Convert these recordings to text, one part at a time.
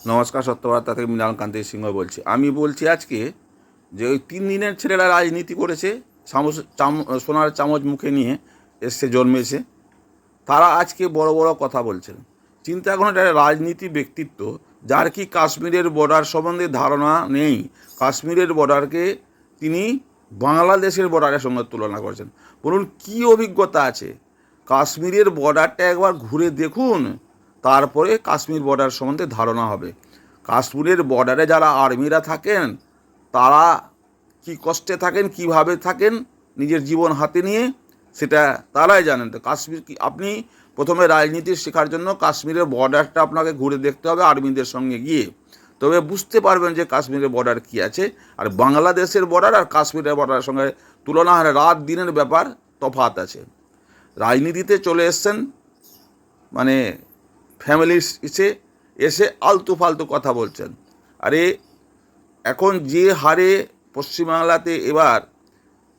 নমস্কার, সত্যবার্তা থেকে মৃণাল কান্তি সিংহ বলছি। আমি বলছি আজকে যে ওই 3 দিনের ছেলেরা রাজনীতি করেছে, সোনার চামচ মুখে নিয়ে এসছে, জন্মেছে, তারা আজকে বড় বড় কথা বলছেন। চিন্তা করুন, একটা রাজনীতি ব্যক্তিত্ব যার কি কাশ্মীরের বর্ডার সম্বন্ধে ধারণা নেই, কাশ্মীরের বর্ডারকে তিনি বাংলাদেশের বর্ডারের সঙ্গে তুলনা করছেন। বলুন কি অভিজ্ঞতা আছে? কাশ্মীরের বর্ডারটা একবার ঘুরে দেখুন, তারপরে কাশ্মীর বর্ডার সম্বন্ধে ধারণা হবে। কাশ্মীরের বর্ডারে যারা আর্মিরা থাকেন, তারা কি কষ্টে থাকেন, কিভাবে থাকেন নিজের জীবন হাতে নিয়ে, সেটা তারাই জানেন। তো কাশ্মীর কি, আপনি প্রথমে রাজনীতি শেখার জন্য কাশ্মীরের বর্ডারটা আপনাকে ঘুরে দেখতে হবে আর্মিদের সঙ্গে গিয়ে, তবে বুঝতে পারবেন যে কাশ্মীরের বর্ডার কী আছে। আর বাংলাদেশের বর্ডার আর কাশ্মীরের বর্ডারের সঙ্গে তুলনা হয়, রাত দিনের ব্যাপার, তফাৎ আছে। রাজনীতিতে চলে এসছেন, মানে ফ্যামিলি এসে আলতু ফালতু কথা বলছেন। আরে এখন যে হারে পশ্চিমবাংলাতে এবার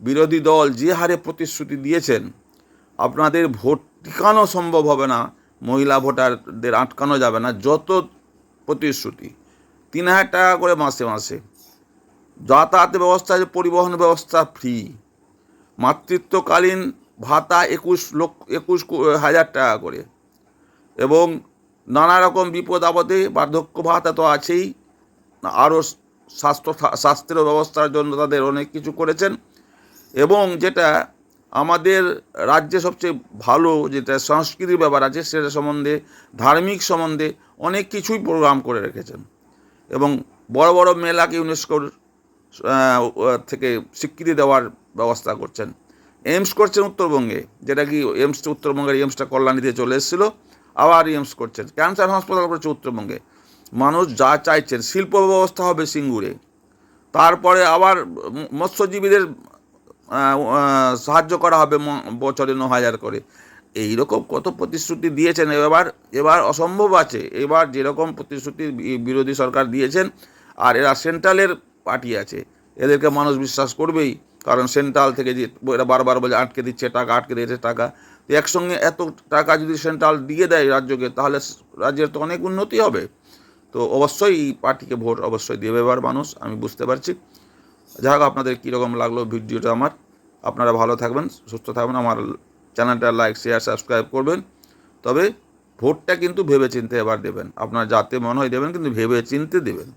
বিরোধী দল যে হারে প্রতিশ্রুতি দিয়েছেন, আপনাদের ভোট টিকানো সম্ভব হবে না, মহিলা ভোটারদের আটকানো যাবে না। যত প্রতিশ্রুতি, 3,000 টাকা করে মাসে মাসে, যাতায়াত ব্যবস্থা, পরিবহন ব্যবস্থা ফ্রি, মাতৃত্বকালীন ভাতা 21,000 টাকা করে, এবং নানা রকম বিপদ আপদে বার্ধক্য ভাতা তো আছেই, আরও স্বাস্থ্যের ব্যবস্থার জন্য তাদের অনেক কিছু করেছেন। এবং যেটা আমাদের রাজ্যে সবচেয়ে ভালো, যেটা সংস্কৃতির ব্যাপার আছে, সেটা সম্বন্ধে, ধার্মিক সম্বন্ধে অনেক কিছুই প্রোগ্রাম করে রেখেছেন। এবং বড় বড় মেলাকে ইউনেস্কোর থেকে স্বীকৃতি দেওয়ার ব্যবস্থা করছেন। এইমস করছেন উত্তরবঙ্গে, যেটা কি উত্তরবঙ্গের এইমসটা কল্যাণীতে চলে এসেছিলো, আবার এইমস করছেন। ক্যান্সার হাসপাতাল করছে উত্তরবঙ্গে। মানুষ যা চাইছেন, শিল্প ব্যবস্থা হবে সিঙ্গুরে, তারপরে আবার মৎস্যজীবীদের সাহায্য করা হবে বছরে 9,000 করে। এই রকম কত প্রতিশ্রুতি দিয়েছেন। এবার অসম্ভব আছে। এবার যেরকম প্রতিশ্রুতি বিরোধী সরকার দিয়েছেন, আর এরা সেন্ট্রালের পার্টি আছে, এদেরকে মানুষ বিশ্বাস করবেই। কারণ সেন্ট্রাল থেকে যে এরা বারবার বলে আটকে দিচ্ছে টাকা, আটকে দিচ্ছে টাকা, তো একসঙ্গে এত টাকা যদি সেন্ট্রাল দিয়ে দেয় রাজ্যকে, তাহলে রাজ্যের তো অনেক উন্নতি হবে। তো অবশ্যই এই পার্টিকে ভোট অবশ্যই দেবে এবার মানুষ, আমি বুঝতে পারছি। যাই হোক, আপনাদের কীরকম লাগলো ভিডিওটা আমার, আপনারা ভালো থাকবেন, সুস্থ থাকবেন, আমার চ্যানেলটা লাইক, শেয়ার, সাবস্ক্রাইব করবেন। তবে ভোটটা কিন্তু ভেবে চিনতে এবার দেবেন, আপনার যাতে মনে হয় দেবেন, কিন্তু ভেবে চিনতে দেবেন।